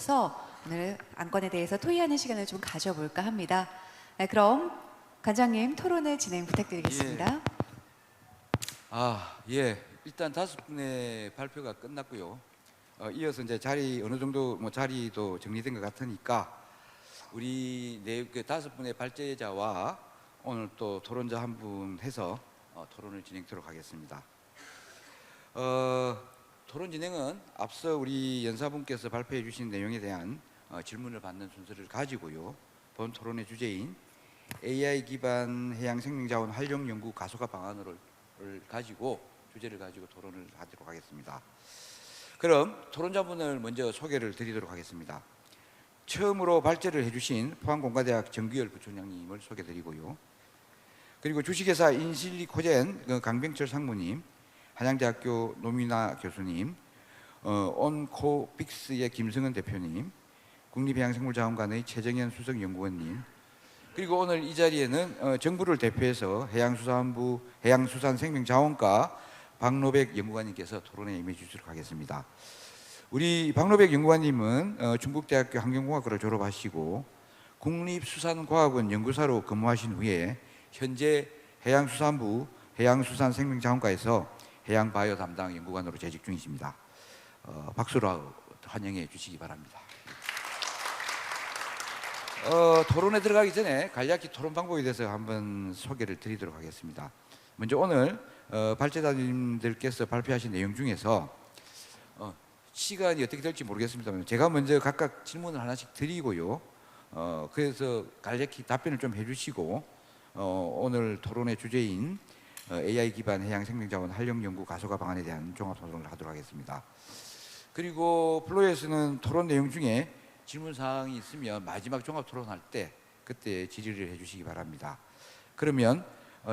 있어서 오늘 안건에 대해서 토의하는 시간을 좀 가져볼까 합니다. 네, 그럼 관장님 토론을 진행 부탁드리겠습니다. 예. 일단 5분의 발표가 끝났고요. 이어서 이제 자리 어느 정도 자리도 정리된 것 같으니까 우리 5분의 발제자와 오늘 또 토론자 한 분 해서 토론을 진행하도록 하겠습니다. 토론 진행은 앞서 우리 연사분께서 발표해 주신 내용에 대한 질문을 받는 순서를 가지고요. 본 토론의 주제인 AI 기반 해양 생명자원 활용 연구 가속화 방안을 가지고 주제를 가지고 토론을 하도록 하겠습니다. 그럼 토론자분을 먼저 소개를 드리도록 하겠습니다. 처음으로 발제를 해주신 포항공과대학 정규열 부총장님을 소개드리고요. 그리고 주식회사 인실리코젠 강병철 상무님, 한양대학교 노미나 교수님, 온코빅스의 김승은 대표님, 국립해양생물자원관의 최정현 수석연구원님, 그리고 오늘 이 자리에는 정부를 대표해서 해양수산부 해양수산생명자원과 박노백 연구관님께서 토론에 임해 주시도록 하겠습니다. 우리 박노백 연구관님은 중국대학교 환경공학과를 졸업하시고 국립수산과학원 연구사로 근무하신 후에 현재 해양수산부 해양수산생명자원과에서 해양바이오 담당 연구관으로 재직 중이십니다. 박수로 환영해 주시기 바랍니다. 토론에 들어가기 전에 간략히 토론 방법에 대해서 한번 소개를 드리도록 하겠습니다. 먼저 오늘 발제자님들께서 발표하신 내용 중에서 시간이 어떻게 될지 모르겠습니다만 제가 먼저 각각 질문을 하나씩 드리고요. 그래서 간략히 답변을 좀 해주시고 오늘 토론의 주제인 AI 기반 해양 생명자원 활용 연구 가속화 방안에 대한 종합 토론을 하도록 하겠습니다. 그리고 플로에서는 토론 내용 중에 질문 사항이 있으면 마지막 종합 토론할 때 그때 질의를 해주시기 바랍니다. 그러면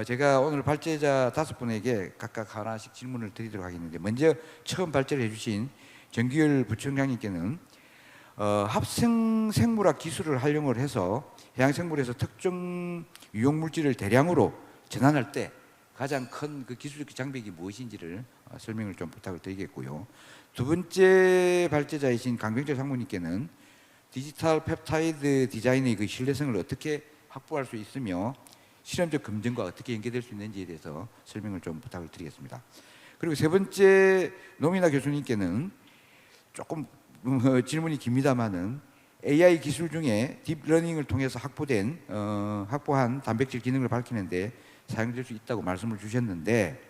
제가 오늘 발제자 5분에게 각각 하나씩 질문을 드리도록 하겠는데 먼저 처음 발제를 해주신 정규열 부총장님께는 합성 생물학 기술을 활용을 해서 해양생물에서 특정 유용물질을 대량으로 전환할 때 가장 큰 그 기술적 장벽이 무엇인지를 설명을 좀 부탁을 드리겠고요. 두 번째 발제자이신 강병철 상무님께는 디지털 펩타이드 디자인의 그 신뢰성을 어떻게 확보할 수 있으며 실험적 검증과 어떻게 연계될 수 있는지에 대해서 설명을 좀 부탁을 드리겠습니다. 그리고 세 번째 노미나 교수님께는 조금 질문이 깁니다만은 AI 기술 중에 딥러닝을 통해서 확보한 단백질 기능을 밝히는데 사용될 수 있다고 말씀을 주셨는데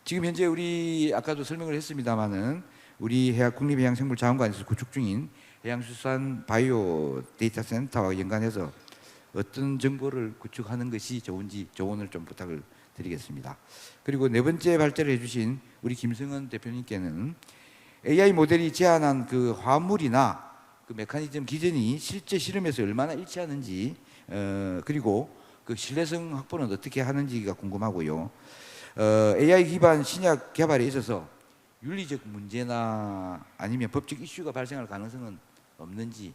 지금 현재 우리 아까도 설명을 했습니다만은 우리 국립해양생물자원관에서 구축 중인 해양수산 바이오 데이터 센터와 연관해서 어떤 정보를 구축하는 것이 좋은지 조언을 좀 부탁을 드리겠습니다. 그리고 네 번째 발제를 해주신 우리 김승은 대표님께는 AI 모델이 제안한 그 화합물이나 그 메커니즘 기전이 실제 실험에서 얼마나 일치하는지 그리고 그 신뢰성 확보는 어떻게 하는지가 궁금하고요. AI 기반 신약 개발에 있어서 윤리적 문제나 아니면 법적 이슈가 발생할 가능성은 없는지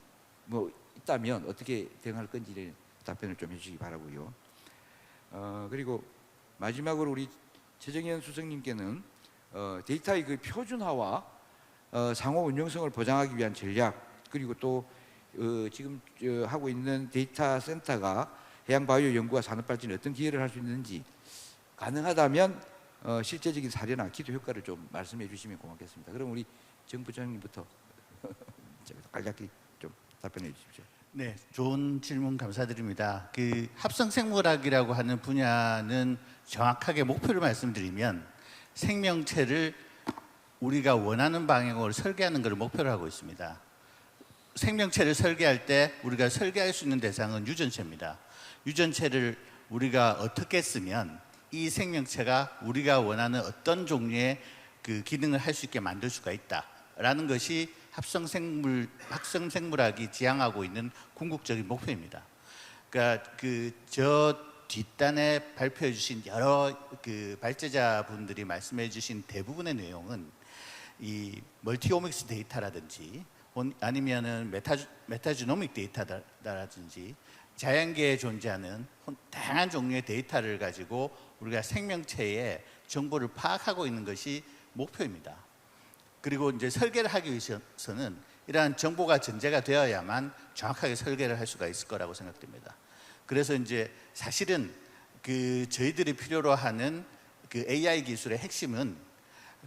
있다면 어떻게 대응할 건지를 답변을 좀 해주시기 바라고요. 그리고 마지막으로 우리 최정현 수석님께는 데이터의 그 표준화와 상호 운용성을 보장하기 위한 전략 그리고 또 지금 하고 있는 데이터 센터가 해양바이오 연구와 산업발전에 어떤 기여를 할 수 있는지 가능하다면 실제적인 사례나 기도 효과를 좀 말씀해 주시면 고맙겠습니다. 그럼 우리 정 부장님부터 간략히 좀 답변해 주십시오. 네, 좋은 질문 감사드립니다. 그 합성생물학이라고 하는 분야는 정확하게 목표를 말씀드리면 생명체를 우리가 원하는 방향으로 설계하는 것을 목표로 하고 있습니다. 생명체를 설계할 때 우리가 설계할 수 있는 대상은 유전체입니다. 유전체를 우리가 어떻게 쓰면 이 생명체가 우리가 원하는 어떤 종류의 그 기능을 할 수 있게 만들 수가 있다라는 것이 합성생물학이 지향하고 있는 궁극적인 목표입니다. 그러니까 저 뒷단에 발표해 주신 여러 그 발제자분들이 말씀해 주신 대부분의 내용은 이 멀티오믹스 데이터라든지 아니면은 메타지노믹 데이터라든지 자연계에 존재하는 다양한 종류의 데이터를 가지고 우리가 생명체의 정보를 파악하고 있는 것이 목표입니다. 그리고 이제 설계를 하기 위해서는 이러한 정보가 전제가 되어야만 정확하게 설계를 할 수가 있을 거라고 생각됩니다. 그래서 이제 사실은 그 저희들이 필요로 하는 그 AI 기술의 핵심은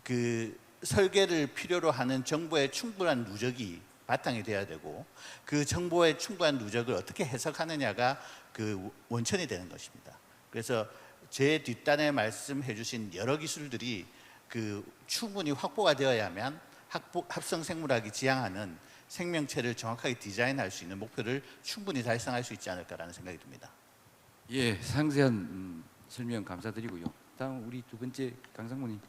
그 설계를 필요로 하는 정보의 충분한 누적이 바탕이 돼야 되고, 그 정보의 충분한 누적을 어떻게 해석하느냐가 그 원천이 되는 것입니다. 그래서 제 뒷단에 말씀해 주신 여러 기술들이 그 충분히 확보가 되어야만 합성 생물학이 지향하는 생명체를 정확하게 디자인할 수 있는 목표를 충분히 달성할 수 있지 않을까라는 생각이 듭니다. 예, 상세한 설명 감사드리고요. 다음 우리 두 번째 강상무님.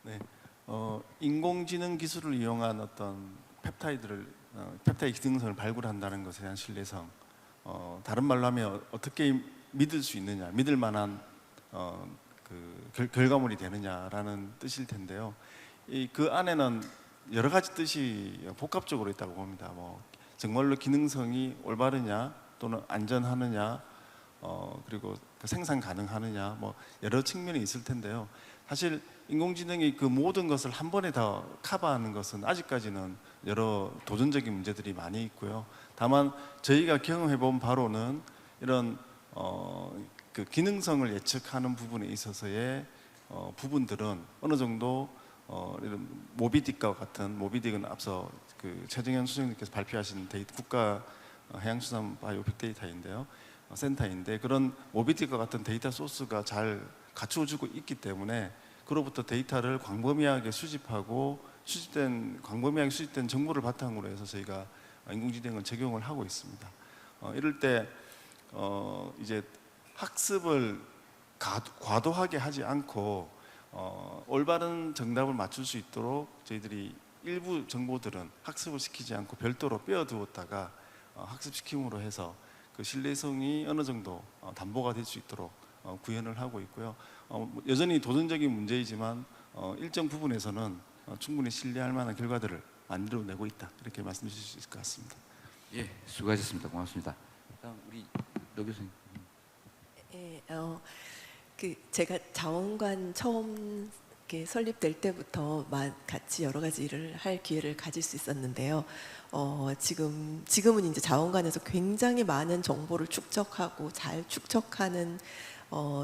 네, 인공지능 기술을 이용한 어떤 펩타이드 기능성을 발굴한다는 것에 대한 신뢰성, 다른 말로 하면 어떻게 믿을 수 있느냐, 믿을 만한 결과물이 되느냐라는 뜻일 텐데요. 그 안에는 여러 가지 뜻이 복합적으로 있다고 봅니다. 뭐 정말로 기능성이 올바르냐, 또는 안전하느냐, 그리고 생산 가능하느냐, 뭐 여러 측면이 있을 텐데요. 사실 인공지능이 그 모든 것을 한 번에 다 커버하는 것은 아직까지는 여러 도전적인 문제들이 많이 있고요. 다만 저희가 경험해 본 바로는 이런 그 기능성을 예측하는 부분에 있어서의 부분들은 어느 정도 이런 모비딕과 같은, 모비딕은 앞서 그 최정현 수석님께서 발표하신 국가 해양수산 바이오 빅데이터인데요, 센터인데, 그런 모비딕과 같은 데이터 소스가 잘 갖추어지고 있기 때문에 그로부터 데이터를 광범위하게 수집하고 광범위하게 수집된 정보를 바탕으로 해서 저희가 인공지능을 적용을 하고 있습니다. 이럴 때 이제 학습을 과도하게 하지 않고 올바른 정답을 맞출 수 있도록 저희들이 일부 정보들은 학습을 시키지 않고 별도로 빼어두었다가 학습시킴으로 해서 그 신뢰성이 어느 정도 담보가 될 수 있도록 구현을 하고 있고요. 여전히 도전적인 문제이지만 일정 부분에서는 충분히 신뢰할 만한 결과들을 만들어내고 있다, 이렇게 말씀드릴 수 있을 것 같습니다. 예, 수고하셨습니다. 고맙습니다. 다음 우리 노 교수님. 예, 그 제가 자원관 처음 이렇게 설립될 때부터 같이 여러 가지 일을 할 기회를 가질 수 있었는데요. 지금은 이제 자원관에서 굉장히 많은 정보를 축적하고 잘 축적하는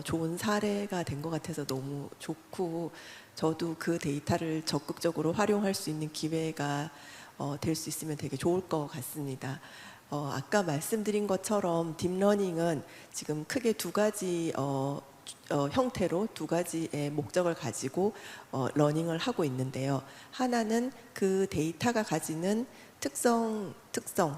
좋은 사례가 된 것 같아서 너무 좋고, 저도 그 데이터를 적극적으로 활용할 수 있는 기회가 될 수 있으면 되게 좋을 것 같습니다. 아까 말씀드린 것처럼 딥러닝은 지금 크게 두 가지 형태로 두 가지의 목적을 가지고 러닝을 하고 있는데요. 하나는 그 데이터가 가지는 특성,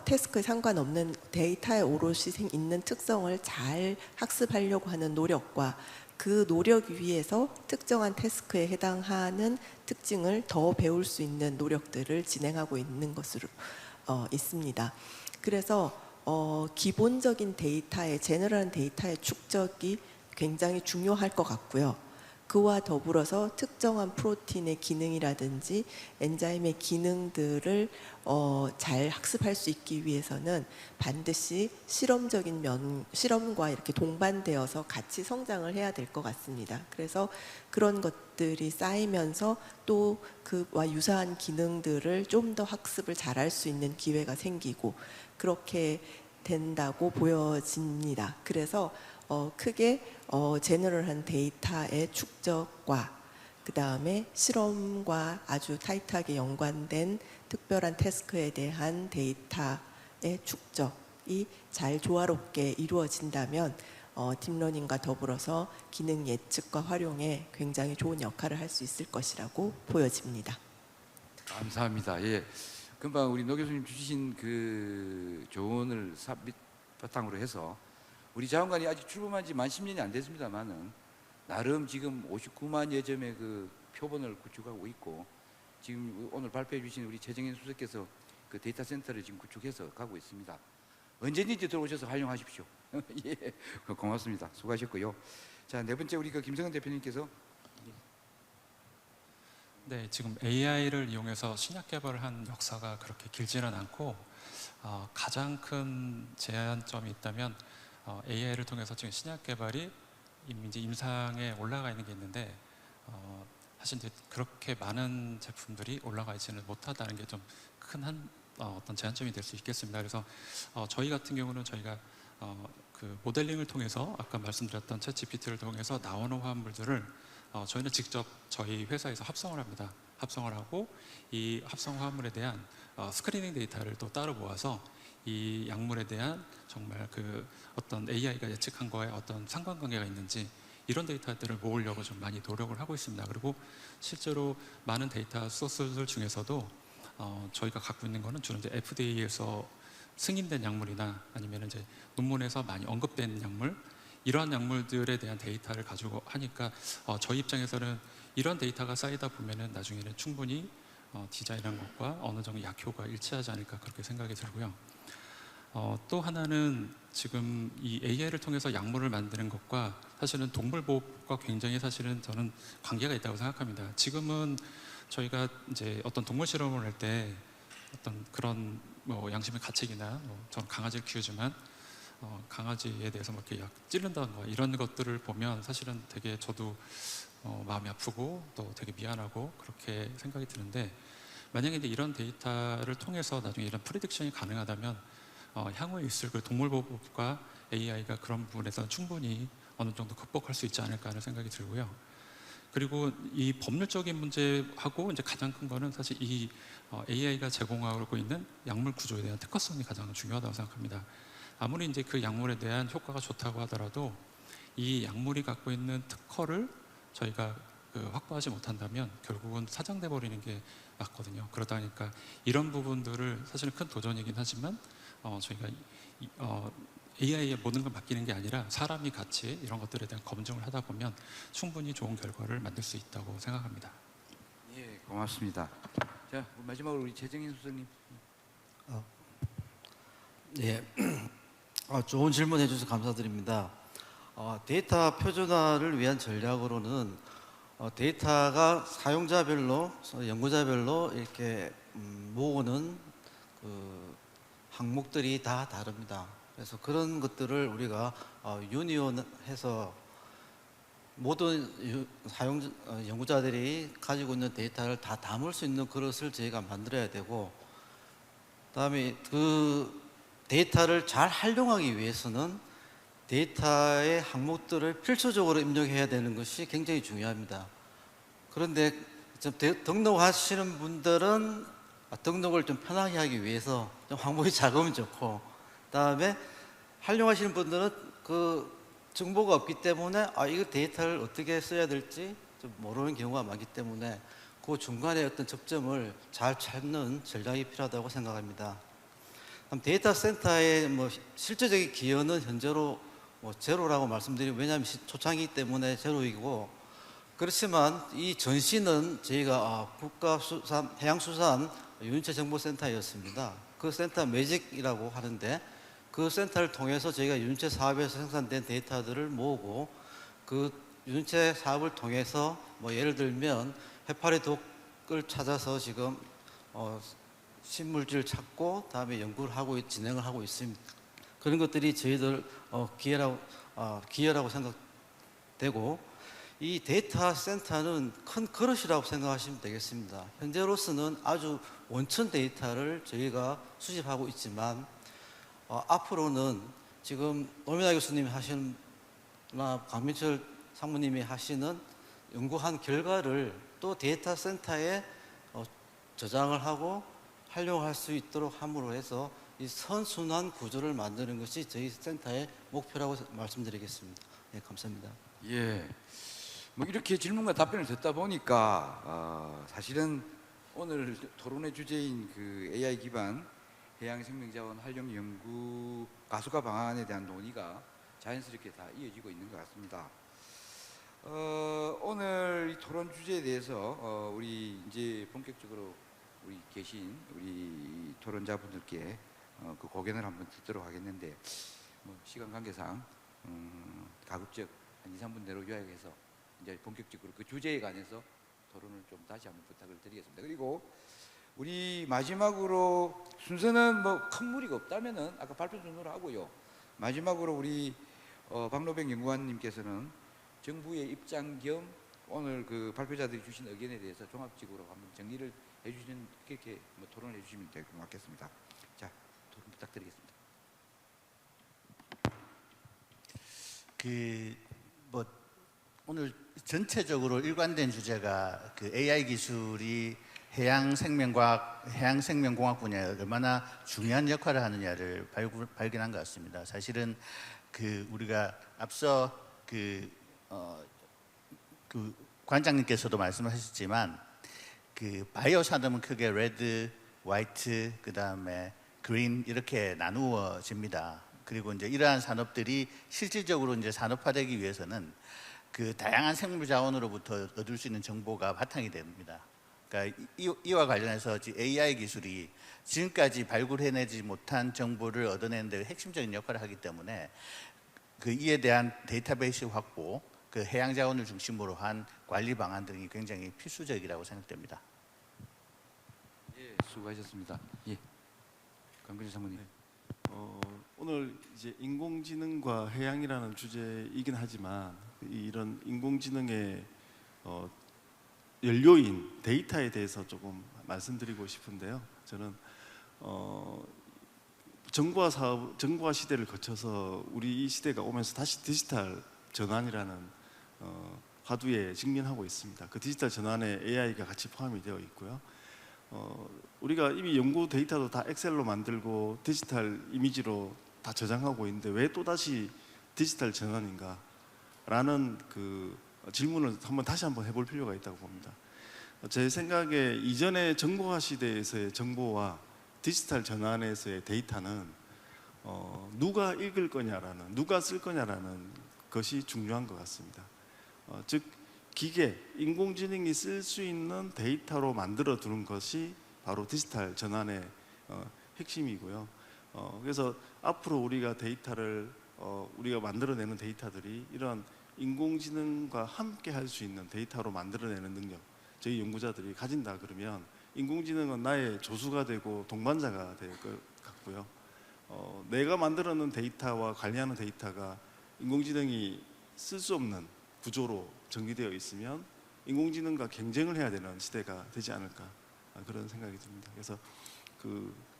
태스크에 상관없는 데이터에 오롯이 있는 특성을 잘 학습하려고 하는 노력과, 그 노력 위에서 특정한 태스크에 해당하는 특징을 더 배울 수 있는 노력들을 진행하고 있는 것으로 있습니다. 그래서 기본적인 데이터의, 제너럴한 데이터의 축적이 굉장히 중요할 것 같고요. 그와 더불어서 특정한 프로틴의 기능이라든지 엔자임의 기능들을 잘 학습할 수 있기 위해서는 반드시 실험과 이렇게 동반되어서 같이 성장을 해야 될 것 같습니다. 그래서 그런 것들이 쌓이면서 또 그와 유사한 기능들을 좀 더 학습을 잘할 수 있는 기회가 생기고 그렇게 된다고 보여집니다. 그래서 크게 제너럴한 데이터의 축적과 그 다음에 실험과 아주 타이트하게 연관된 특별한 태스크에 대한 데이터의 축적이 잘 조화롭게 이루어진다면 딥러닝과 더불어서 기능 예측과 활용에 굉장히 좋은 역할을 할 수 있을 것이라고 보여집니다. 감사합니다. 예, 금방 우리 노 교수님 주신 그 조언을 바탕으로 해서 우리 자원관이 아직 출범한 지 만 10년이 안 됐습니다만은 나름 지금 59만여 점의 그 표본을 구축하고 있고, 지금 오늘 발표해 주신 우리 최정현 수석께서 그 데이터 센터를 지금 구축해서 가고 있습니다. 언제든지 들어오셔서 활용하십시오. 예, 고맙습니다. 수고하셨고요. 자, 네 번째 우리 그 김성은 대표님께서. 네, 지금 AI를 이용해서 신약 개발을 한 역사가 그렇게 길지는 않고 가장 큰 제한점이 있다면 AI를 통해서 지금 신약 개발이 이미 이제 임상에 올라가 있는 게 있는데 사실 이제 그렇게 많은 제품들이 올라가 있지는 못하다는 게 좀 큰 어떤 제한점이 될 수 있겠습니다. 그래서 저희 같은 경우는 저희가 그 모델링을 통해서 아까 말씀드렸던 챗 GPT를 통해서 나오는 화합물들을 저희는 직접 저희 회사에서 합성을 합니다. 합성을 하고 이 합성 화합물에 대한 스크리닝 데이터를 또 따로 모아서 이 약물에 대한 정말 그 어떤 AI가 예측한 거에 어떤 상관관계가 있는지 이런 데이터들을 모으려고 좀 많이 노력을 하고 있습니다. 그리고 실제로 많은 데이터 소스들 중에서도 저희가 갖고 있는 거는 주로 이제 FDA에서 승인된 약물이나 아니면 이제 논문에서 많이 언급된 약물, 이러한 약물들에 대한 데이터를 가지고 하니까 저희 입장에서는 이런 데이터가 쌓이다 보면은 나중에는 충분히 디자인한 것과 어느 정도 약효가 일치하지 않을까 그렇게 생각이 들고요. 또 하나는 지금 이 AI를 통해서 약물을 만드는 것과 사실은 동물 보호과 굉장히 사실은 저는 관계가 있다고 생각합니다. 지금은 저희가 이제 어떤 동물 실험을 할 때 어떤 그런 뭐 양심의 가책이나 저는 강아지를 키우지만 강아지에 대해서 뭐 이렇게 약 찌른다든가 이런 것들을 보면 사실은 되게 저도 마음이 아프고 또 되게 미안하고 그렇게 생각이 드는데, 만약에 이제 이런 데이터를 통해서 나중에 이런 프리딕션이 가능하다면 향후에 있을 그 동물 보호법과 AI가 그런 부분에서 충분히 어느 정도 극복할 수 있지 않을까 하는 생각이 들고요. 그리고 이 법률적인 문제하고 이제 가장 큰 거는 사실 이 AI가 제공하고 있는 약물 구조에 대한 특허성이 가장 중요하다고 생각합니다. 아무리 이제 그 약물에 대한 효과가 좋다고 하더라도 이 약물이 갖고 있는 특허를 저희가 확보하지 못한다면 결국은 사장돼 버리는 게 맞거든요. 그러다 보니까 이런 부분들을 사실은 큰 도전이긴 하지만 저희가 AI에 모든 걸 맡기는 게 아니라 사람이 같이 이런 것들에 대한 검증을 하다 보면 충분히 좋은 결과를 만들 수 있다고 생각합니다. 예, 고맙습니다. 자, 마지막으로 우리 최정인 소장님. 예, 좋은 질문 해주셔서 감사드립니다. 데이터 표준화를 위한 전략으로는 데이터가 사용자별로, 연구자별로 이렇게 모으는 그 항목들이 다 다릅니다. 그래서 그런 것들을 우리가 유니온해서 모든 연구자들이 가지고 있는 데이터를 다 담을 수 있는 그릇을 저희가 만들어야 되고, 그다음에 그 데이터를 잘 활용하기 위해서는 데이터의 항목들을 필수적으로 입력해야 되는 것이 굉장히 중요합니다. 그런데 좀 등록하시는 분들은 등록을 좀 편하게 하기 위해서 좀 항목이 작으면 좋고, 그다음에 활용하시는 분들은 그 정보가 없기 때문에 이거 데이터를 어떻게 써야 될지 좀 모르는 경우가 많기 때문에 그 중간에 어떤 접점을 잘 찾는 전략이 필요하다고 생각합니다. 데이터 센터의 실질적인 기여는 현재로 제로라고 말씀드리고, 왜냐하면 초창이기 때문에 제로이고, 그렇지만 이 전시는 저희가 국가수산 해양수산 유인체정보센터였습니다. 그 센터 매직이라고 하는데, 그 센터를 통해서 저희가 유인체 사업에서 생산된 데이터들을 모으고, 그 유인체 사업을 통해서 예를 들면 해파리 독을 찾아서 지금 신물질을 찾고 다음에 연구를 하고 진행을 하고 있습니다. 그런 것들이 저희들 기여라고 생각되고, 이 데이터 센터는 큰 그릇이라고 생각하시면 되겠습니다. 현재로서는 아주 원천 데이터를 저희가 수집하고 있지만 앞으로는 지금 노민아 교수님이 하시는 강민철 상무님이 하시는 연구한 결과를 또 데이터 센터에 저장을 하고 활용할 수 있도록 함으로 해서 이 선순환 구조를 만드는 것이 저희 센터의 목표라고 말씀드리겠습니다. 네, 감사합니다. 예, 이렇게 질문과 답변을 듣다 보니까 사실은 오늘 토론의 주제인 그 AI 기반 해양생명자원 활용 연구 가속화 방안에 대한 논의가 자연스럽게 다 이어지고 있는 것 같습니다. 오늘 이 토론 주제에 대해서 우리 이제 본격적으로 우리 계신 우리 토론자분들께 그 고견을 한번 듣도록 하겠는데, 시간 관계상 가급적 한 2, 3분 내로 요약해서 이제 본격적으로 그 주제에 관해서 토론을 좀 다시 한번 부탁을 드리겠습니다. 그리고 우리 마지막으로 순서는 큰 무리가 없다면은 아까 발표 순서로 하고요. 마지막으로 우리 박노백 연구관님께서는 정부의 입장 겸 오늘 그 발표자들이 주신 의견에 대해서 종합적으로 한번 정리를 해주시는 그렇게 뭐 토론을 해주시면 될 것 같겠습니다. 자, 토론 부탁드리겠습니다. 뭐 오늘 전체적으로 일관된 주제가 그 AI 기술이 해양 생명공학 분야에 얼마나 중요한 역할을 하느냐를 발견한 것 같습니다. 사실은 우리가 앞서 그 관장님께서도 말씀하셨지만 바이오 산업은 크게 레드, 화이트, 그다음에 그린 이렇게 나누어집니다. 그리고 이제 이러한 산업들이 실질적으로 이제 산업화되기 위해서는 다양한 생물 자원으로부터 얻을 수 있는 정보가 바탕이 됩니다. 그러니까 이와 관련해서 AI 기술이 지금까지 발굴해내지 못한 정보를 얻어내는 데 핵심적인 역할을 하기 때문에 이에 대한 데이터베이스 확보, 해양 자원을 중심으로 한 관리 방안 등이 굉장히 필수적이라고 생각됩니다. 예, 수고하셨습니다. 예, 강근희 사모님. 오늘 이제 인공지능과 해양이라는 주제이긴 하지만 이런 인공지능의 연료인 데이터에 대해서 조금 말씀드리고 싶은데요. 저는 정보화 시대를 거쳐서 우리 이 시대가 오면서 다시 디지털 전환이라는 화두에 직면하고 있습니다. 그 디지털 전환에 AI가 같이 포함이 되어 있고요. 우리가 이미 연구 데이터도 다 엑셀로 만들고 디지털 이미지로 다 저장하고 있는데 왜 또다시 디지털 전환인가? 라는 질문을 다시 한번 해볼 필요가 있다고 봅니다. 제 생각에 이전의 정보화 시대에서의 정보와 디지털 전환에서의 데이터는 누가 읽을 거냐라는, 누가 쓸 거냐라는 것이 중요한 것 같습니다. 즉 기계, 인공지능이 쓸 수 있는 데이터로 만들어 두는 것이 바로 디지털 전환의 핵심이고요. 그래서 앞으로 우리가 우리가 만들어내는 데이터들이 이런 인공지능과 함께 할 수 있는 데이터로 만들어내는 능력, 저희 연구자들이 가진다 그러면 인공지능은 나의 조수가 되고 동반자가 될 것 같고요. 내가 만들어놓은 데이터와 관리하는 데이터가 인공지능이 쓸 수 없는 구조로 정리되어 있으면 인공지능과 경쟁을 해야 되는 시대가 되지 않을까, 그런 생각이 듭니다. 그래서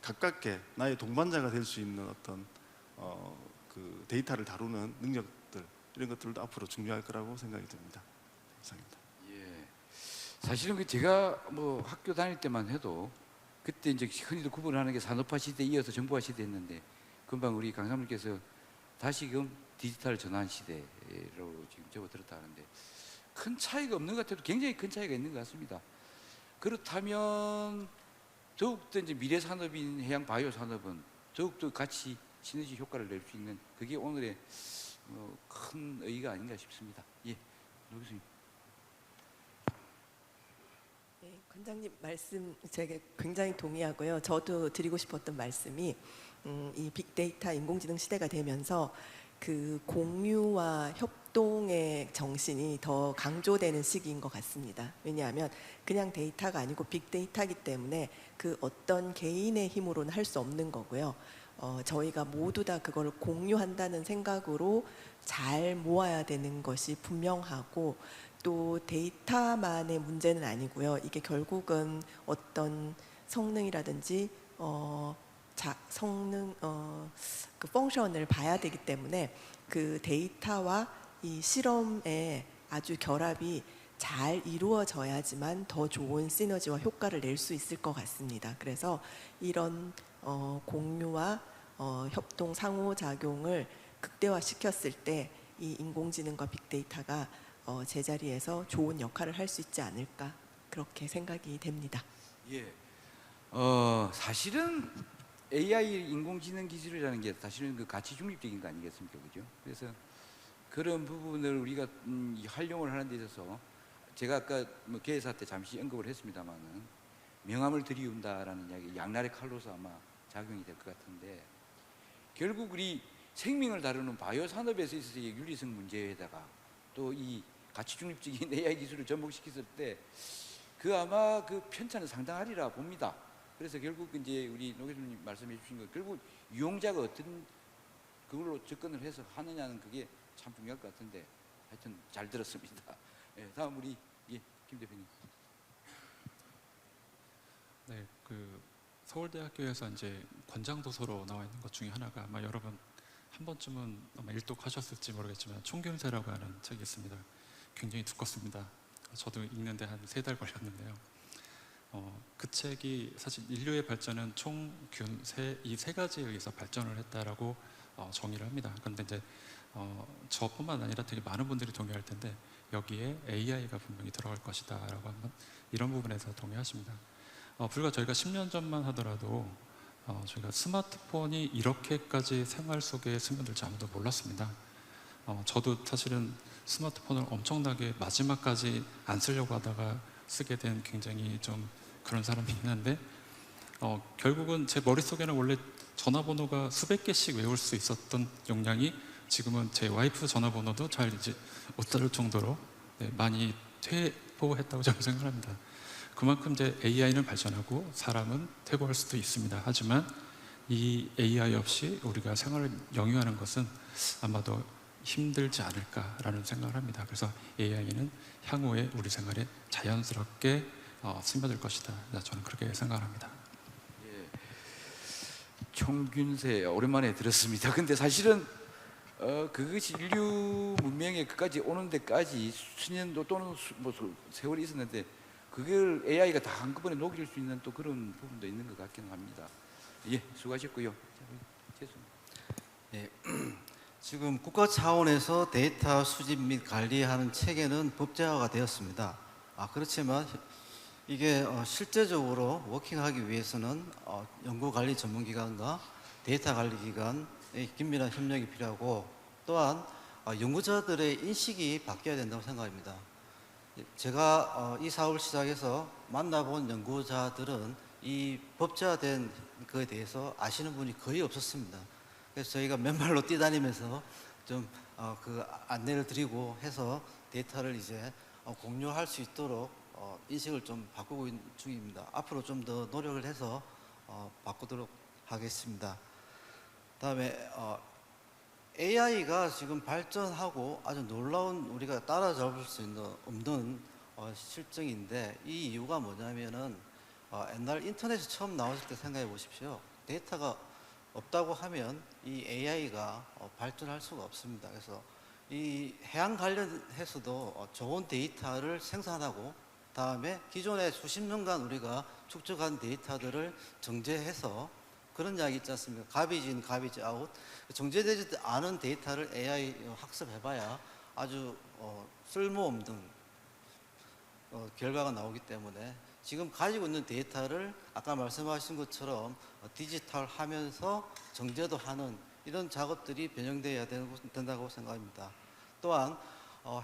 가깝게 나의 동반자가 될 수 있는 어떤 데이터를 다루는 능력들, 이런 것들도 앞으로 중요할 거라고 생각이 듭니다. 이상입니다. 예, 사실은 제가 뭐 학교 다닐 때만 해도 그때 이제 흔히들 구분하는 게 산업화 시대에 이어서 정보화 시대였는데 금방 우리 강 사모님께서 다시금 디지털 전환 시대로 지금 접어들었다 하는데 큰 차이가 없는 것 같아도 굉장히 큰 차이가 있는 것 같습니다. 그렇다면 더욱더 이제 미래 산업인 해양 바이오 산업은 더욱더 같이 시너지 효과를 낼 수 있는 그게 오늘의 큰 의의가 아닌가 싶습니다. 예, 노 교수님. 네, 관장님 말씀 제가 굉장히 동의하고요. 저도 드리고 싶었던 말씀이 이 빅데이터 인공지능 시대가 되면서 공유와 협동의 정신이 더 강조되는 시기인 것 같습니다. 왜냐하면 그냥 데이터가 아니고 빅데이터이기 때문에 어떤 개인의 힘으로는 할 수 없는 거고요. 저희가 모두 다 그걸 공유한다는 생각으로 잘 모아야 되는 것이 분명하고 또 데이터만의 문제는 아니고요. 이게 결국은 어떤 성능이라든지 펑션을 봐야 되기 때문에 데이터와 이 실험의 아주 결합이 잘 이루어져야지만 더 좋은 시너지와 효과를 낼 수 있을 것 같습니다. 그래서 이런 공유와 협동 상호작용을 극대화시켰을 때 이 인공지능과 빅데이터가 제자리에서 좋은 역할을 할 수 있지 않을까 그렇게 생각이 됩니다. 예, 사실은 AI 인공지능 기술이라는 게 사실은 가치 중립적인 거 아니겠습니까, 그죠? 그래서 그런 부분을 우리가 활용을 하는 데 있어서 제가 아까 개회사 때 잠시 언급을 했습니다만은 명함을 들이운다라는 이야기, 양날의 칼로서 아마 작용이 될 것 같은데 결국 우리 생명을 다루는 바이오 산업에서 있어서의 윤리성 문제에다가 또 이 가치 중립적인 AI 기술을 접목시켰을 때 아마 편차는 상당하리라 봅니다. 그래서 결국 이제 우리 노 교수님 말씀해 주신 것 결국 이용자가 어떤 그걸로 접근을 해서 하느냐는 그게 참 중요할 것 같은데 하여튼 잘 들었습니다. 예, 다음 우리 김 대표님. 네, 그 서울대학교에서 이제 권장 도서로 나와 있는 것 중에 하나가 아마 여러분 한 번쯤은 아마 일독하셨을지 모르겠지만 총균세라고 하는 책이 있습니다. 굉장히 두껍습니다. 저도 읽는데 한 3달 걸렸는데요. 그 책이 사실 인류의 발전은 총균세 이 3가지에 의해서 발전을 했다라고 정의를 합니다. 그런데 이제 저뿐만 아니라 되게 많은 분들이 동의할 텐데 여기에 AI가 분명히 들어갈 것이다라고 한번 이런 부분에서 동의하십니다. 불과 저희가 10년 전만 하더라도 저희가 스마트폰이 이렇게까지 생활 속에 스며들지 아무도 몰랐습니다. 저도 사실은 스마트폰을 엄청나게 마지막까지 안 쓰려고 하다가 쓰게 된 굉장히 좀 그런 사람이 있는데 결국은 제 머릿속에는 원래 전화번호가 수백 개씩 외울 수 있었던 역량이 지금은 제 와이프 전화번호도 잘 이제 못 따를 정도로 많이 퇴보했다고 저는 생각합니다. 그만큼 이제 AI는 발전하고 사람은 퇴보할 수도 있습니다. 하지만 이 AI 없이 우리가 생활을 영위하는 것은 아마도 힘들지 않을까라는 생각을 합니다. 그래서 AI는 향후에 우리 생활에 자연스럽게 스며들 것이다. 저는 그렇게 생각합니다. 예, 총균세 오랜만에 들었습니다. 근데 사실은 그것이 인류 문명에 그까지 오는 데까지 수년도 또는 세월이 있었는데 그걸 AI가 다 한꺼번에 녹일 수 있는 또 그런 부분도 있는 것 같기는 합니다. 예, 수고하셨고요. 예, 지금 국가 차원에서 데이터 수집 및 관리하는 체계는 법제화가 되었습니다. 그렇지만 이게 실제적으로 워킹하기 위해서는 연구관리 전문기관과 데이터 관리기관의 긴밀한 협력이 필요하고 또한 연구자들의 인식이 바뀌어야 된다고 생각합니다. 제가 이 사업을 시작해서 만나본 연구자들은 이 법제화된 것에 대해서 아시는 분이 거의 없었습니다. 그래서 저희가 맨발로 뛰다니면서 좀 그 안내를 드리고 해서 데이터를 이제 공유할 수 있도록 인식을 좀 바꾸고 있는 중입니다. 앞으로 좀 더 노력을 해서 바꾸도록 하겠습니다. 다음에 AI가 지금 발전하고 아주 놀라운 우리가 따라잡을 수 없는 실정인데 이 이유가 뭐냐면은 옛날 인터넷이 처음 나왔을 때 생각해 보십시오. 데이터가 없다고 하면 이 AI가 발전할 수가 없습니다. 그래서 이 해양 관련해서도 좋은 데이터를 생산하고 다음에 기존에 수십 년간 우리가 축적한 데이터들을 정제해서 그런 이야기 있지 않습니까? 가비지 인, 가비지 아웃. 정제되지 않은 데이터를 AI 학습해봐야 아주 쓸모없는 결과가 나오기 때문에 지금 가지고 있는 데이터를 아까 말씀하신 것처럼 디지털하면서 정제도 하는 이런 작업들이 변형되어야 된다고 생각합니다. 또한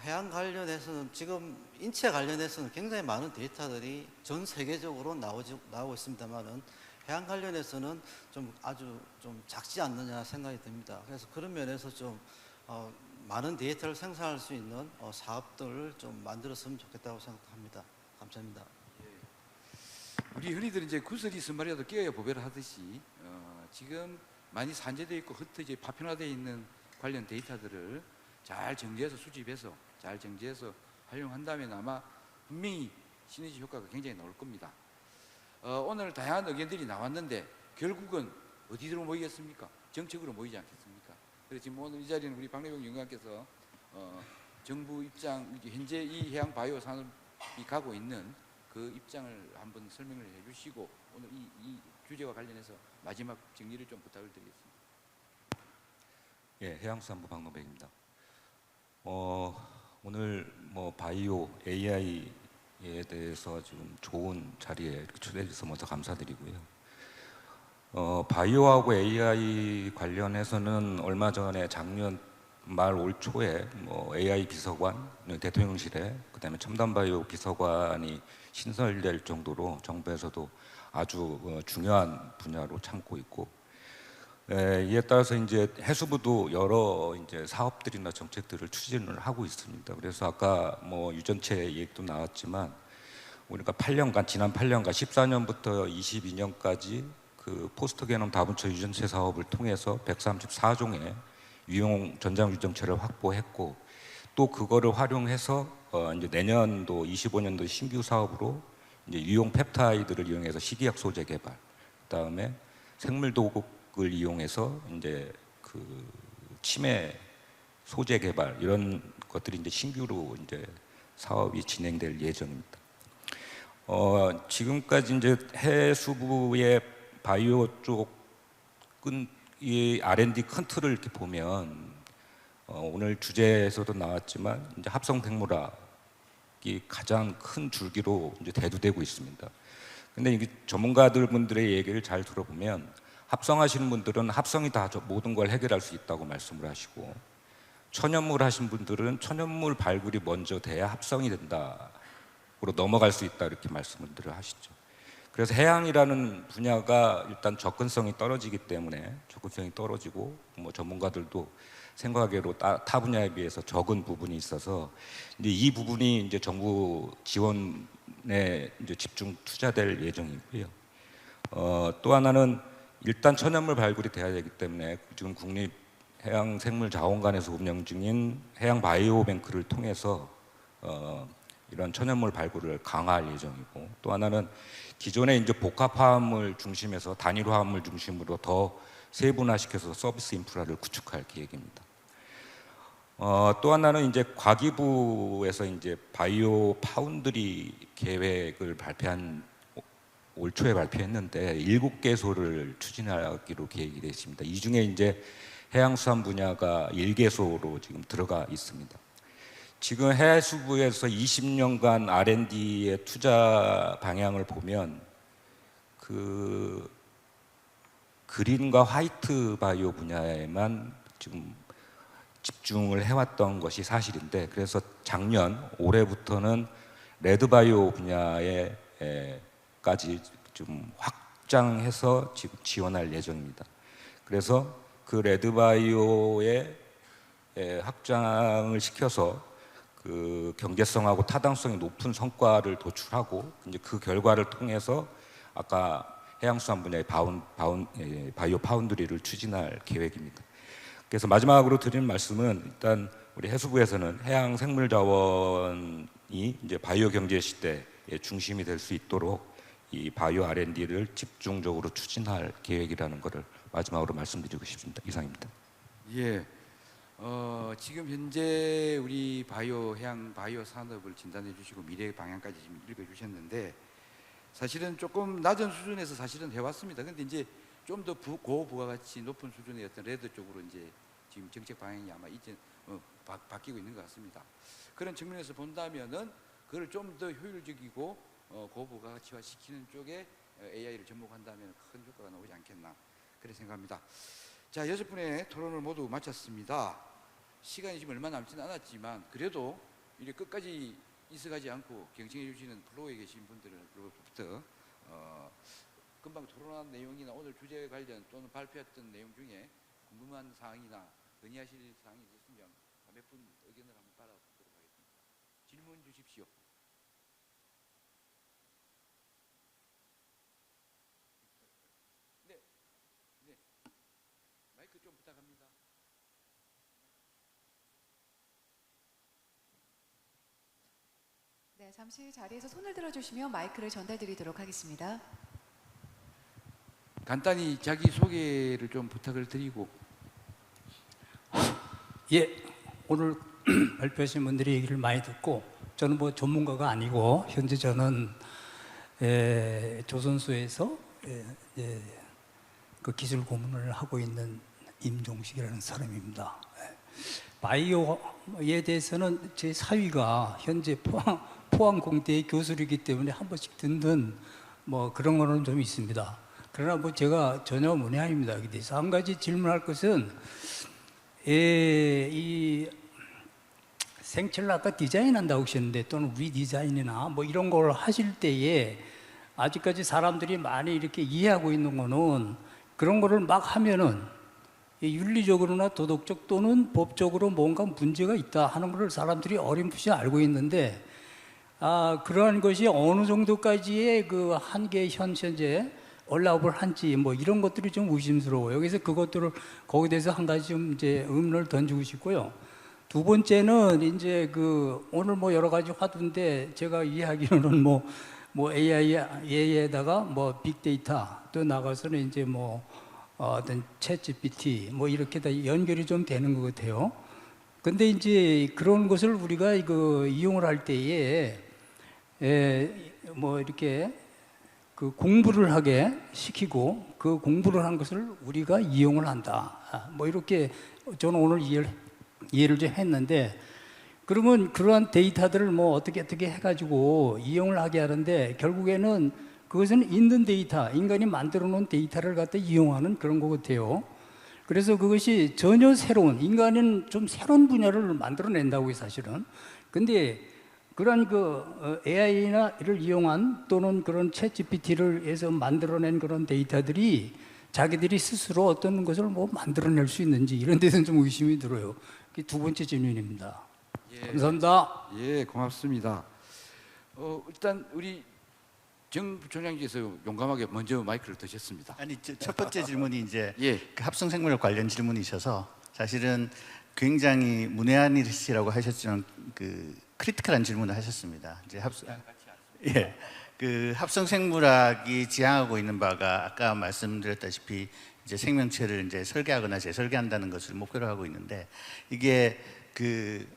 해양 관련해서는 지금 인체 관련해서는 굉장히 많은 데이터들이 전 세계적으로 나오고 있습니다만은 해양 관련해서는 좀 아주 좀 작지 않느냐 생각이 듭니다. 그래서 그런 면에서 좀 많은 데이터를 생산할 수 있는 사업들을 좀 만들었으면 좋겠다고 생각합니다. 감사합니다. 우리 흔히들 이제 구슬이 스마리라도 끼어야 보배를 하듯이 지금 많이 산재되어 있고 흩어져 파편화되어 있는 관련 데이터들을 잘 정제해서 수집해서 잘 정제해서 활용한다면 아마 분명히 시너지 효과가 굉장히 나올 겁니다. 오늘 다양한 의견들이 나왔는데 결국은 어디로 모이겠습니까? 정책으로 모이지 않겠습니까? 그래서 지금 오늘 이 자리는 우리 박래병 연구관께서 정부 입장, 현재 이 해양 바이오 산업이 가고 있는 그 입장을 한번 설명을 해주시고 오늘 이 주제와 관련해서 마지막 정리를 좀 부탁을 드리겠습니다. 예, 해양수산부 박노백입니다. 오늘 바이오 AI에 대해서 지금 좋은 자리에 이렇게 초대해 주셔서 먼저 감사드리고요. 바이오하고 AI 관련해서는 얼마 전에 작년 말 올 초에 AI 비서관 대통령실에 그다음에 첨단바이오 비서관이 신설될 정도로 정부에서도 아주 중요한 분야로 참고 있고 이에 따라서 이제 해수부도 여러 이제 사업들이나 정책들을 추진을 하고 있습니다. 그래서 아까 유전체 얘기도 나왔지만 우리가 8년간 지난 8년간 14년부터 22년까지 그 포스트 게놈 다분처 유전체 사업을 통해서 134종의 유용 전장 유전체를 확보했고 또 그거를 활용해서 이제 내년도 25년도 신규 사업으로 이제 유용 펩타이드를 이용해서 식이약 소재 개발, 그다음에 생물 도곡을 이용해서 이제 그 치매 소재 개발 이런 것들이 이제 신규로 이제 사업이 진행될 예정입니다. 지금까지 이제 해수부의 바이오 쪽은 이 R&D 큰 틀을 이렇게 보면 오늘 주제에서도 나왔지만 이제 합성 생물학이 가장 큰 줄기로 이제 대두되고 있습니다. 근데 이게 전문가들 분들의 얘기를 잘 들어보면 합성하시는 분들은 합성이 다 모든 걸 해결할 수 있다고 말씀을 하시고, 천연물 하신 분들은 천연물 발굴이 먼저 돼야 합성이 된다로 넘어갈 수 있다 이렇게 말씀을 하시죠. 그래서 해양이라는 분야가 일단 접근성이 떨어지고 뭐 전문가들도 생각하기로 타 분야에 비해서 적은 부분이 있어서 이제 이 부분이 이제 정부 지원에 이제 집중 투자될 예정이고요. 또 하나는 일단 천연물 발굴이 돼야 되기 때문에 지금 국립해양생물자원관에서 운영 중인 해양 바이오뱅크를 통해서 이런 천연물 발굴을 강화할 예정이고, 또 하나는 기존의 이제 복합화합물 중심에서 단일화합물 중심으로 더 세분화시켜서 서비스 인프라를 구축할 계획입니다. 또 하나는 이제 과기부에서 이제 바이오 파운드리 계획을 올 초에 발표했는데 7개소를 추진하기로 계획이 되어 있습니다. 이 중에 이제 해양수산 분야가 1개소로 지금 들어가 있습니다. 지금 해수부에서 20년간 R&D의 투자 방향을 보면 그 그린과 화이트 바이오 분야에만 지금 집중을 해왔던 것이 사실인데, 그래서 올해부터는 레드 바이오 분야에까지 좀 확장해서 지금 지원할 예정입니다. 그래서 그 레드 바이오에 확장을 시켜서 그 경제성하고 타당성이 높은 성과를 도출하고 이제 그 결과를 통해서 아까 해양수산 분야의 바이오 파운드리를 추진할 계획입니다. 그래서 마지막으로 드리는 말씀은 일단 우리 해수부에서는 해양생물자원이 이제 바이오 경제 시대의 중심이 될 수 있도록 이 바이오 R&D를 집중적으로 추진할 계획이라는 것을 마지막으로 말씀드리고 싶습니다. 이상입니다. 예. 지금 현재 우리 해양 바이오 산업을 진단해 주시고 미래 방향까지 지금 읽어 주셨는데, 사실은 조금 낮은 수준에서 사실은 해왔습니다. 근데 이제 좀 더 고부가가치 높은 수준의 어떤 레드 쪽으로 이제 지금 정책 방향이 아마 이제 바뀌고 있는 것 같습니다. 그런 측면에서 본다면은 그걸 좀 더 효율적이고 고부가가치화 시키는 쪽에 AI를 접목한다면 큰 효과가 나오지 않겠나 그렇게 생각합니다. 자, 6분의 토론을 모두 마쳤습니다. 시간이 지금 얼마 남지는 않았지만 그래도 이렇게 끝까지 있어가지 않고 경청해 주시는 플로우에 계신 분들로부터 금방 토론한 내용이나 오늘 주제에 관련 또는 발표했던 내용 중에 궁금한 사항이나 건의하실 사항이 있으시면 몇 분 의견을 한번 받아보도록 하겠습니다. 질문 주십시오. 네, 마이크 좀 부탁합니다. 네, 잠시 자리에서 손을 들어주시면 마이크를 전달드리도록 하겠습니다. 간단히 자기 소개를 좀 부탁을 드리고. 예, 오늘 발표하신 분들이 얘기를 많이 듣고, 저는 뭐 전문가가 아니고 현재 저는 조선소에서 그 기술 고문을 하고 있는 임종식이라는 사람입니다. 바이오에 대해서는 제 사위가 현재 포항공대의 교수이기 때문에 한 번씩 듣는 뭐 그런 거는 좀 있습니다. 그러나 뭐 제가 전혀 문외한입니다. 여기 대해서 한 가지 질문할 것은, 이 생체를 아까 디자인한다고 하셨는데, 또는 리디자인이나 뭐 이런 걸 하실 때에 아직까지 사람들이 많이 이렇게 이해하고 있는 거는, 그런 거를 막 하면은 윤리적으로나 도덕적 또는 법적으로 뭔가 문제가 있다 하는 것을 사람들이 어렴풋이 알고 있는데, 그러한 것이 어느 정도까지의 그 한계 현재 얼라업을 한지 뭐 이런 것들이 좀 의심스러워요. 그래서 그것들을 거기에 대해서 한 가지 좀 이제 의문을 던지고 싶고요. 두 번째는 이제 그 오늘 뭐 여러 가지 화두인데 제가 이해하기로는 뭐 AI에다가 뭐 빅데이터 또 나가서는 이제 뭐 어떤 챗 GPT 뭐 이렇게 다 연결이 좀 되는 것 같아요. 근데 이제 그런 것을 우리가 이거 이용을 할 때에 뭐 이렇게 그 공부를 하게 시키고 그 공부를 한 것을 우리가 이용을 한다. 뭐 이렇게 저는 오늘 이해를 좀 했는데, 그러면 그러한 데이터들을 뭐 어떻게 해가지고 이용을 하게 하는데 결국에는 그것은 있는 데이터, 인간이 만들어 놓은 데이터를 갖다 이용하는 그런 것 같아요. 그래서 그것이 전혀 새로운, 인간은 좀 새로운 분야를 만들어낸다고요, 사실은. 근데 그런 AI를 이용한 또는 그런 챗 GPT를 해서 만들어낸 그런 데이터들이 자기들이 스스로 어떤 것을 뭐 만들어낼 수 있는지 이런 데서는 좀 의심이 들어요. 그게 두 번째 질문입니다. 예. 감사합니다. 예, 고맙습니다. 일단 우리 정 부총장님께서 용감하게 먼저 마이크를 드셨습니다. 아니 첫 번째 질문이 이제 예. 그 합성생물학 관련 질문이셔서 사실은 굉장히 문외한이라고 하셨지만 그 크리티컬한 질문을 하셨습니다. 이제 그 합성생물학이 지향하고 있는 바가 아까 말씀드렸다시피 이제 생명체를 이제 설계하거나 재설계한다는 것을 목표로 하고 있는데, 이게 그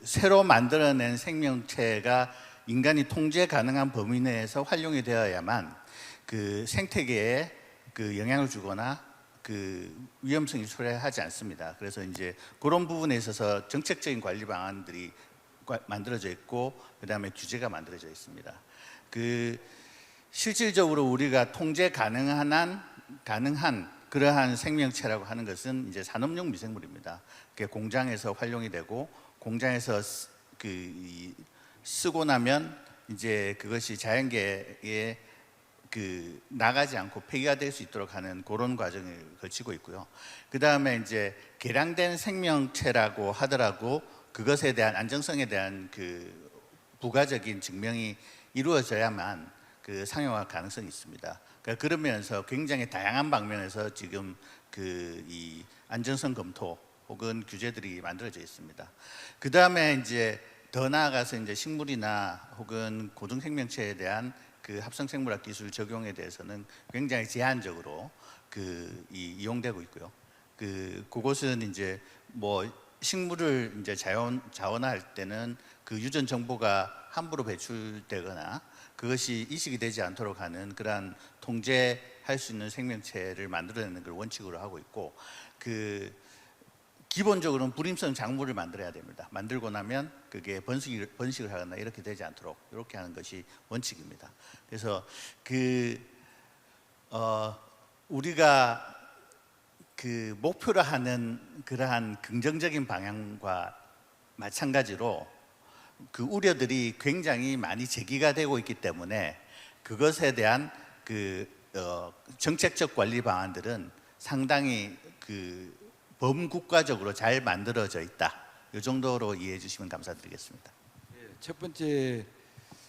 새로 만들어낸 생명체가 인간이 통제 가능한 범위 내에서 활용이 되어야만 그 생태계에 그 영향을 주거나 그 위험성이 초래하지 않습니다. 그래서 이제 그런 부분에 있어서 정책적인 관리 방안들이 만들어져 있고, 그다음에 규제가 만들어져 있습니다. 그 실질적으로 우리가 통제 가능한 그러한 생명체라고 하는 것은 이제 산업용 미생물입니다. 그게 공장에서 활용이 되고 공장에서 쓰고 나면 이제 그것이 자연계에 나가지 않고 폐기가 될 수 있도록 하는 그런 과정을 거치고 있고요. 그 다음에 이제 개량된 생명체라고 하더라도 그것에 대한 안정성에 대한 그 부가적인 증명이 이루어져야만 그 상용화 가능성이 있습니다. 그러면서 굉장히 다양한 방면에서 지금 이 안전성 검토 혹은 규제들이 만들어져 있습니다. 그 다음에 이제 더 나아가서 이제 식물이나 혹은 고등 생명체에 대한 그 합성생물학 기술 적용에 대해서는 굉장히 제한적으로 이용되고 있고요. 그것은 이제 뭐 식물을 이제 자원화할 때는 그 유전 정보가 함부로 배출되거나 그것이 이식이 되지 않도록 하는 그러한 통제할 수 있는 생명체를 만들어내는 걸 원칙으로 하고 있고, 기본적으로는 불임성 작물을 만들어야 됩니다. 만들고 나면 그게 번식을 하거나 이렇게 되지 않도록 이렇게 하는 것이 원칙입니다. 그래서 우리가 목표로 하는 그러한 긍정적인 방향과 마찬가지로 그 우려들이 굉장히 많이 제기가 되고 있기 때문에 그것에 대한 정책적 관리 방안들은 상당히 범국가적으로 잘 만들어져 있다. 이 정도로 이해해 주시면 감사드리겠습니다. 첫 번째,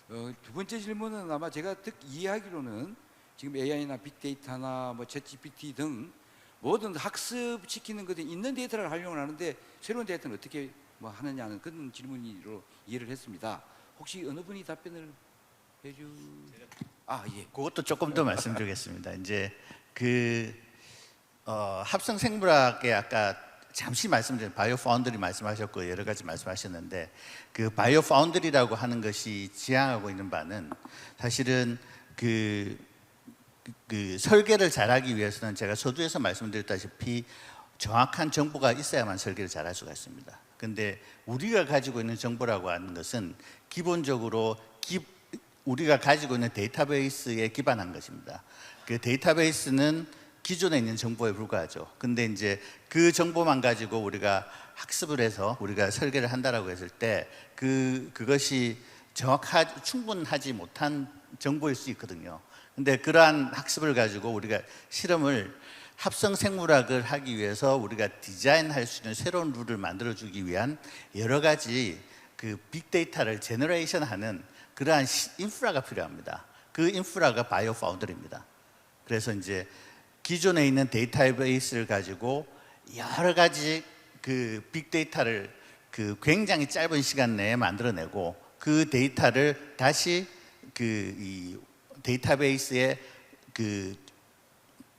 두 번째 질문은 아마 제가 이해하기로는 지금 AI나 빅데이터나 뭐 챗GPT 등 모든 학습시키는 것에 있는 데이터를 활용을 하는데 새로운 데이터는 어떻게 뭐 하느냐는 그런 질문으로 이해를 했습니다. 혹시 어느 분이 답변을 해주? 예. 그것도 조금 더 말씀드리겠습니다. 이제 합성 생물학에 아까 잠시 말씀드린 바이오 파운드리 말씀하셨고 여러 가지 말씀하셨는데, 그 바이오 파운드리라고 하는 것이 지향하고 있는 바는 사실은 설계를 잘하기 위해서는 제가 서두에서 말씀드렸다시피 정확한 정보가 있어야만 설계를 잘할 수가 있습니다. 근데 우리가 가지고 있는 정보라고 하는 것은 기본적으로 우리가 가지고 있는 데이터베이스에 기반한 것입니다. 그 데이터베이스는 기존에 있는 정보에 불과하죠. 근데 이제 그 정보만 가지고 우리가 학습을 해서 우리가 설계를 한다라고 했을 때 그것이 충분하지 못한 정보일 수 있거든요. 근데 그러한 학습을 가지고 우리가 실험을 합성 생물학을 하기 위해서 우리가 디자인할 수 있는 새로운 룰을 만들어주기 위한 여러 가지 빅데이터를 제너레이션하는 그러한 인프라가 필요합니다. 그 인프라가 바이오 파운드리입니다. 그래서 이제 기존에 있는 데이터베이스를 가지고 여러 가지 그 빅데이터를 그 굉장히 짧은 시간 내에 만들어내고 그 데이터를 다시 그 이 데이터베이스에 그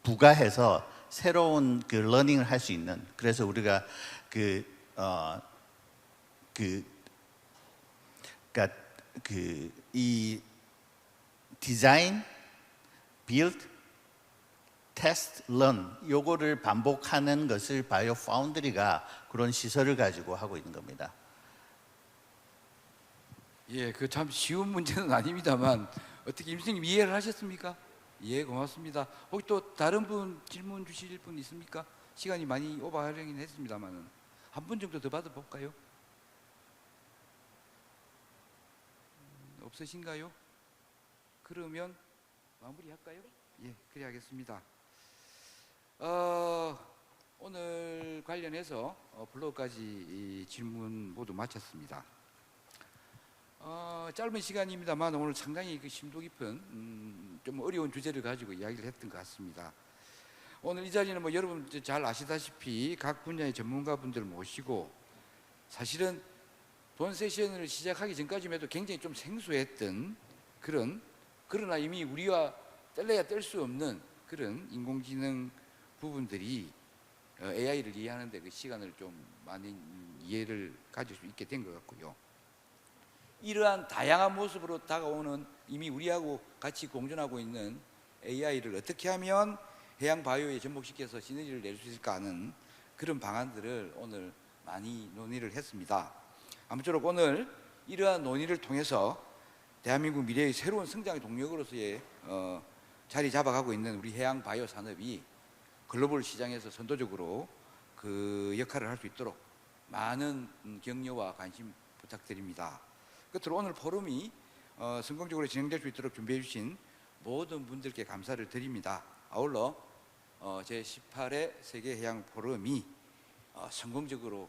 부가해서 새로운 그 러닝을 할 수 있는, 그래서 우리가 그러니까 이 디자인, 빌드, 테스트, 런 요거를 반복하는 것을 바이오 파운드리가 그런 시설을 가지고 하고 있는 겁니다. 예, 그 참 쉬운 문제는 아닙니다만 어떻게 임 선생님 이해를 하셨습니까? 예, 고맙습니다. 혹시 또 다른 분 질문 주실 분 있습니까? 시간이 많이 오버하려긴 했습니다만은 한 분 정도 더 받아볼까요? 없으신가요? 그러면 마무리할까요? 예, 그래 하겠습니다. 오늘 관련해서 블로그까지 이 질문 모두 마쳤습니다. 짧은 시간입니다만 오늘 상당히 그 심도 깊은 좀 어려운 주제를 가지고 이야기를 했던 것 같습니다. 오늘 이 자리는 뭐 여러분 잘 아시다시피 각 분야의 전문가분들 모시고 사실은 본 세션을 시작하기 전까지만 해도 굉장히 좀 생소했던 그러나 이미 우리와 뗄래야 뗄 수 없는 그런 인공지능 부분들이 AI를 이해하는데 그 시간을 좀 많은 이해를 가질 수 있게 된 것 같고요. 이러한 다양한 모습으로 다가오는 이미 우리하고 같이 공존하고 있는 AI를 어떻게 하면 해양 바이오에 접목시켜서 시너지를 낼 수 있을까 하는 그런 방안들을 오늘 많이 논의를 했습니다. 아무쪼록 오늘 이러한 논의를 통해서 대한민국 미래의 새로운 성장의 동력으로서의 자리 잡아가고 있는 우리 해양 바이오 산업이 글로벌 시장에서 선도적으로 그 역할을 할 수 있도록 많은 격려와 관심 부탁드립니다. 끝으로 오늘 포럼이 성공적으로 진행될 수 있도록 준비해 주신 모든 분들께 감사를 드립니다. 아울러 제18회 세계해양 포럼이 성공적으로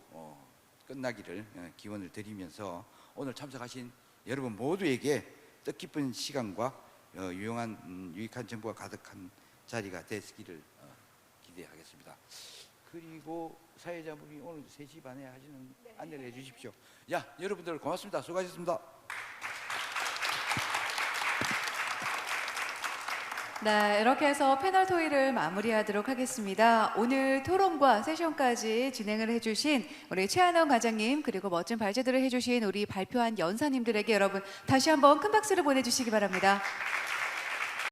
끝나기를 기원을 드리면서 오늘 참석하신 여러분 모두에게 뜻깊은 시간과 유익한 정보가 가득한 자리가 되시기를 기대하겠습니다. 그리고 사회자분이 오늘 3시 반에 하시는 안내를 해주십시오. 야, 여러분들 고맙습니다. 수고하셨습니다. 네, 이렇게 해서 패널 토의를 마무리하도록 하겠습니다. 오늘 토론과 세션까지 진행을 해주신 우리 최한원 과장님, 그리고 멋진 발제들을 해주신 우리 발표한 연사님들에게 여러분 다시 한번 큰 박수를 보내주시기 바랍니다.